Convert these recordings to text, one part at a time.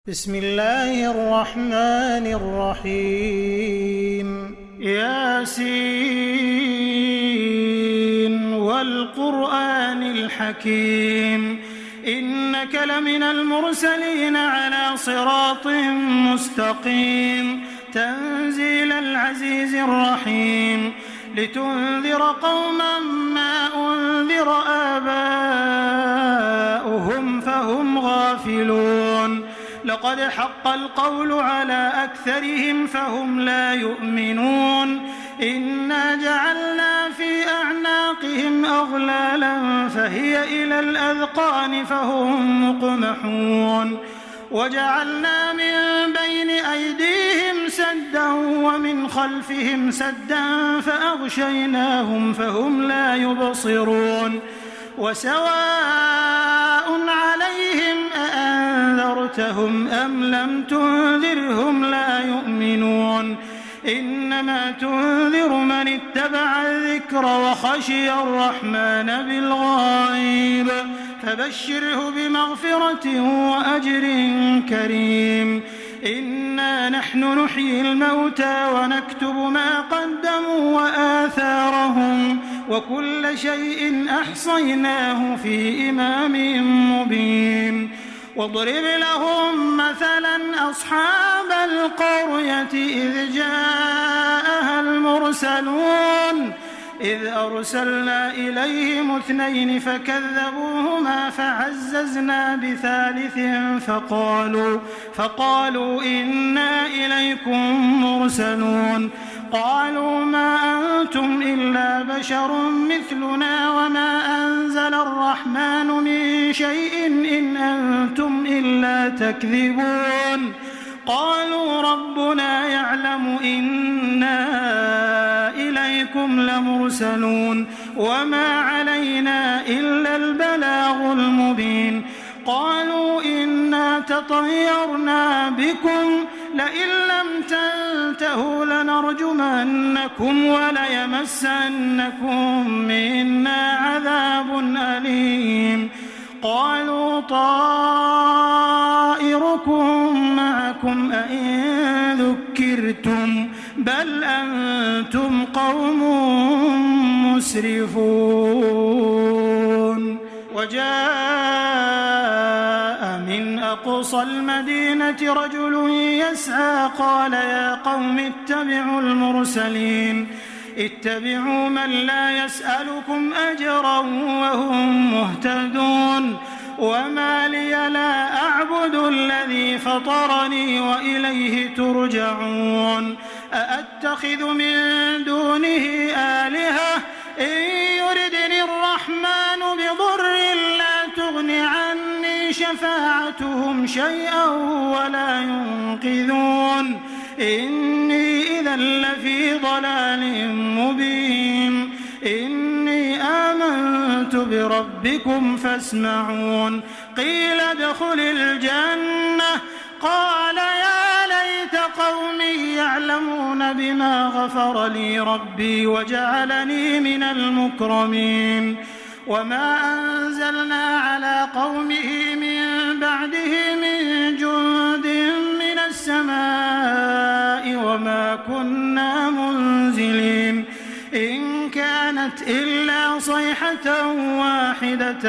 بسم الله الرحمن الرحيم ياسين والقرآن الحكيم إنك لمن المرسلين على صراط مستقيم تنزيل العزيز الرحيم لتنذر قوما ما أنذر آباؤهم فهم غافلون لقد حق القول على أكثرهم فهم لا يؤمنون إنا جعلنا في أعناقهم أغلالا فهي إلى الأذقان فهم مقمحون وجعلنا من بين أيديهم سدا ومن خلفهم سدا فأغشيناهم فهم لا يبصرون وسواء عليهم أأنذرتهم أم لم تنذرهم لا يؤمنون إنما تنذر من اتبع الذكر وخشي الرحمن بالغيب فبشره بمغفرة وأجر كريم إنا نحن نحيي الموتى ونكتب ما قدموا وآثارهم وكل شيء أحصيناه في إمام مبين واضرب لهم مثلا أصحاب القرية إذ جاءها المرسلون إذ أرسلنا إليهم 2 فكذبوهما فعززنا بثالث فقالوا إنا إليكم مرسلون قالوا ما أنتم إلا بشر مثلنا وما أنزل الرحمن من شيء إن أنتم إلا تكذبون قالوا ربنا يعلم إنا إليكم لمرسلون وما علينا إلا البلاغ المبين قالوا إنا تطيرنا بكم لئن لم تنتهوا لنرجمنكم وليمسنكم منا عذاب أليم قالوا طائركم معكم أئن ذكرتم بل أنتم قوم مسرفون وجاء من أقصى المدينة رجل يسعى قال يا قوم اتبعوا المرسلين اتبعوا من لا يسألكم أجرا وهم مهتدون وما لي لا أعبد الذي فطرني وإليه ترجعون أأتخذ من دونه آلهة إن يردني الرحمن بضر لا تغن عني شفاعتهم شيئا ولا ينقذون إني إذا لفي ضلال مبين إني آمنت بربكم فاسمعون قيل ادخل الجنة قال يا ليت قومي يعلمون بما غفر لي ربي وجعلني من المكرمين وما أنزلنا على قومه من بعده من جند من السماء وما كنا منزلين إن كانت إلا صيحة واحدة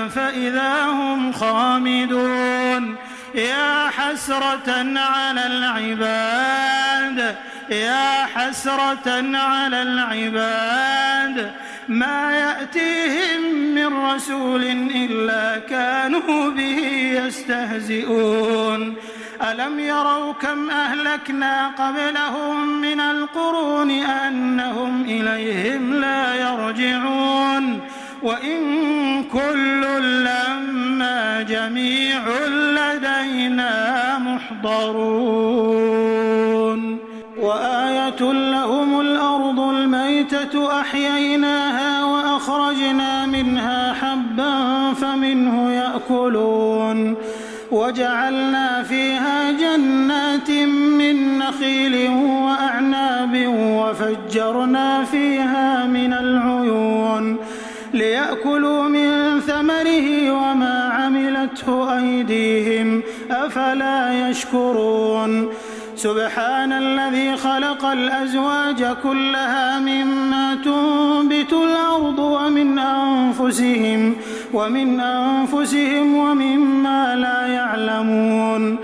فإذا هم خامدون يا حسرة على العباد ما يأتيهم من رسول إلا كانوا به يستهزئون ألم يروا كم أهلكنا قبلهم من القرون أنهم إليهم لا يرجعون وإن كل لما جميع لدينا محضرون وآية لهم الأرض الميتة أحييناها وأخرجنا منها حبا فمنه يأكلون وجعلنا فيها جنات من نخيل وأعناب وفجرنا فيها من العيون ليأكلوا من ثمره وما عملته أيديهم أفلا يشكرون سبحان الذي خلق الأزواج كلها مما تنبت الأرض ومن أنفسهم ومما لا يعلمون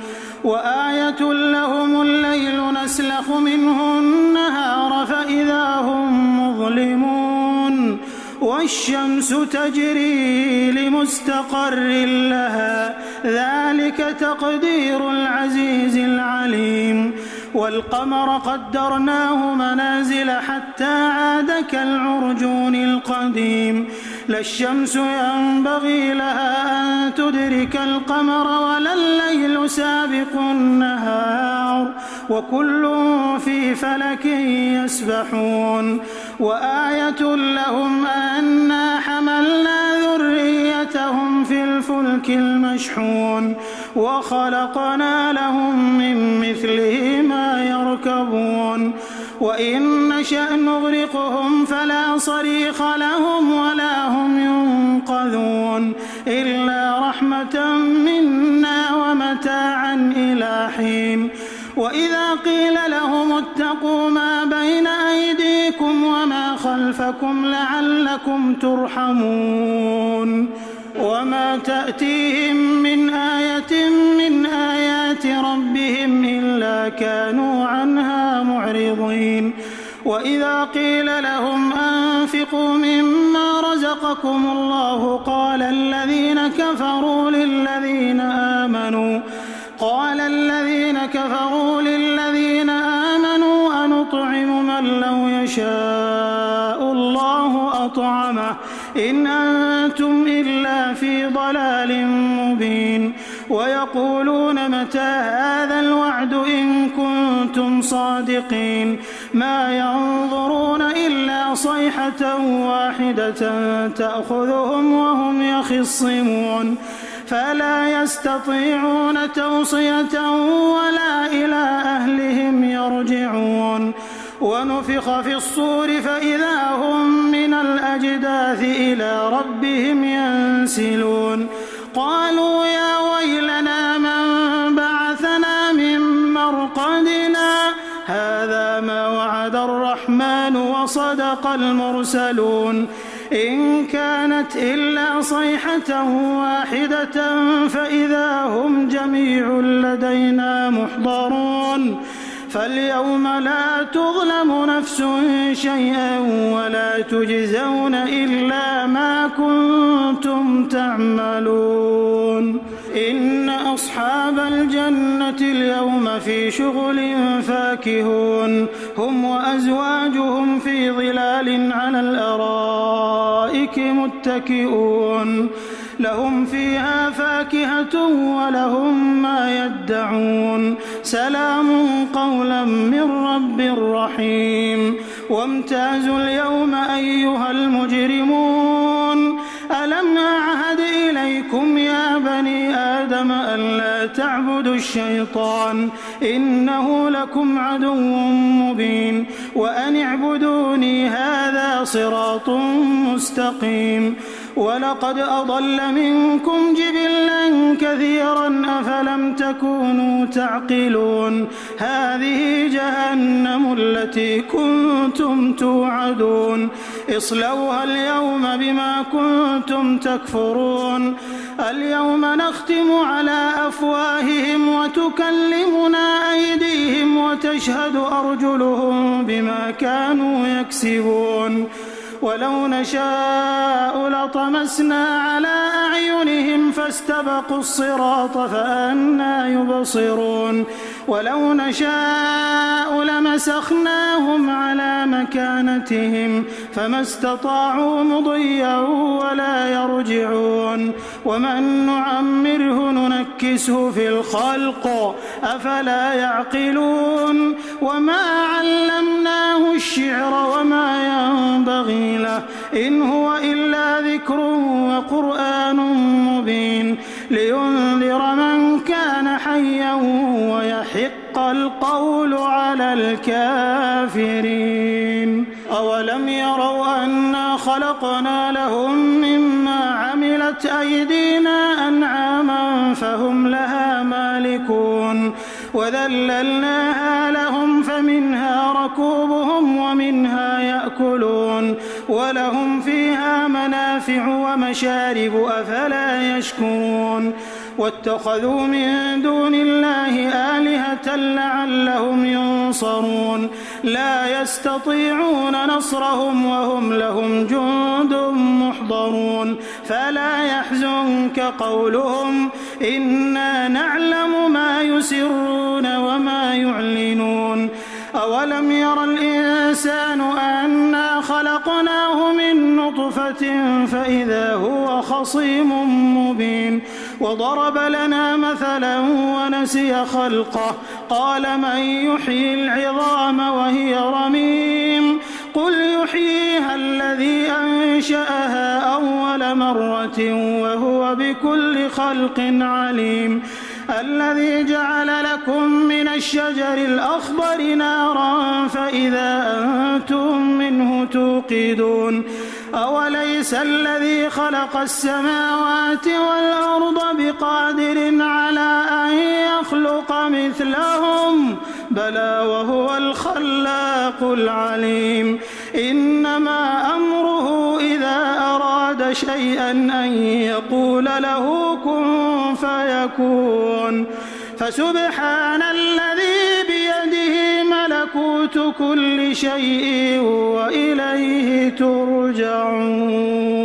وآية لهم الليل نسلخ منه النهار فإذا هم مظلمون والشمس تجري لمستقر لها ذلك تقدير العزيز العليم والقمر قدرناه منازل حتى عاد كالعرجون القديم لا الشمس ينبغي لها أن تدرك القمر ولا الليل سابق النهار وكل في فلك يسبحون وآية لهم أنا حملنا ذريتهم في الفلك المشحون وخلقنا لهم من مثله ما يركبون وإن نشأ نغرقهم فلا صريخ لهم ولا هم ينقذون إلا رحمة منا ومتاعا إلى حين وإذا قيل لهم اتقوا ما بين أيديكم وما خلفكم لعلكم ترحمون وما تأتيهم من آية من آيات ربهم إلا كانوا عنها معرضين وإذا قيل لهم أنفقوا مما رزقكم الله قال الذين كفروا للذين آمنوا أنطعم من لو يشاء الله أطعمه إن أنتم إلا في ضلال مبين ويقولون متى هذا الوعد إن كنتم صادقين ما ينظرون إلا صيحة واحدة تأخذهم وهم يخصمون فلا يستطيعون توصية ولا إلى أهلهم يرجعون ونفخ في الصور فإذا هم من الأجداث إلى ربهم ينسلون قالوا يا ويلنا من بعثنا من مرقدنا هذا ما وعد الرحمن وصدق المرسلون إن كانت إلا صيحة واحدة فإذا هم جميع لدينا محضرون فاليوم لا تظلم نفس شيئا ولا تجزون إلا ما كنتم تعملون إن أصحاب الجنة اليوم في شغل فاكهون هم وأزواجهم في ظلال على الأرائك متكئون لهم فيها فاكهة ولهم ما يدعون سلام قولا من رب رحيم وامتازوا اليوم أيها المجرمون ألم أعهد إليكم يا بني آدم ألا تعبدوا الشيطان إنه لكم عدو مبين وأن اعبدوني هذا صراط مستقيم ولقد أضل منكم جبلا كثيرا أفلم تكونوا تعقلون هذه جهنم التي كنتم توعدون اصلوها اليوم بما كنتم تكفرون اليوم نختم على أفواههم وتكلمنا أيديهم وتشهد أرجلهم بما كانوا يكسبون ولو نشاء لطمسنا على أعينهم فاستبقوا الصراط فأنى يبصرون ولو نشاء لمسخناهم على مكانتهم فما استطاعوا مضيا ولا يرجعون ومن نعمره ننكسه في الخلق أفلا يعقلون وما علمناه الشعر وما ينبغي له إن هو إلا ذكر وقرآن مبين لينذر من كان حيا ويحق القول على الكافرين أولم يروا أنا خلقنا لهم مما عملت أيدينا أنعاما فهم لها مالكون وذللناها لهم فمنها ركوبهم ومنها يأكلون ولهم فيها منافع ومشارب أفلا يشكرون واتخذوا من دون الله آلهة لعلهم ينصرون لا يستطيعون نصرهم وهم لهم جند محضرون فلا يحزنك قولهم إنا نعلم ما يسرون وما يعلنون أولم ير الإنسان أنا خلقناه من نطفة فإذا هو خصيم مبين وضرب لنا مثلا ونسي خلقه قال من يحيي العظام وهي رميم قل يحييها الذي أنشأها أول مرة وهو بكل خلق عليم الذي جعل لكم من الشجر الأخضر نارا فإذا أنتم منه توقدون أوليس الذي خلق السماوات والأرض بقادر على أن يخلق مثلهم بلى وهو الخلاق العليم إنما أمره إذا أراد شيئا أن يقول له كن فيكون فسبحان الذي بيده ملكوت كل شيء وإليه ترجعون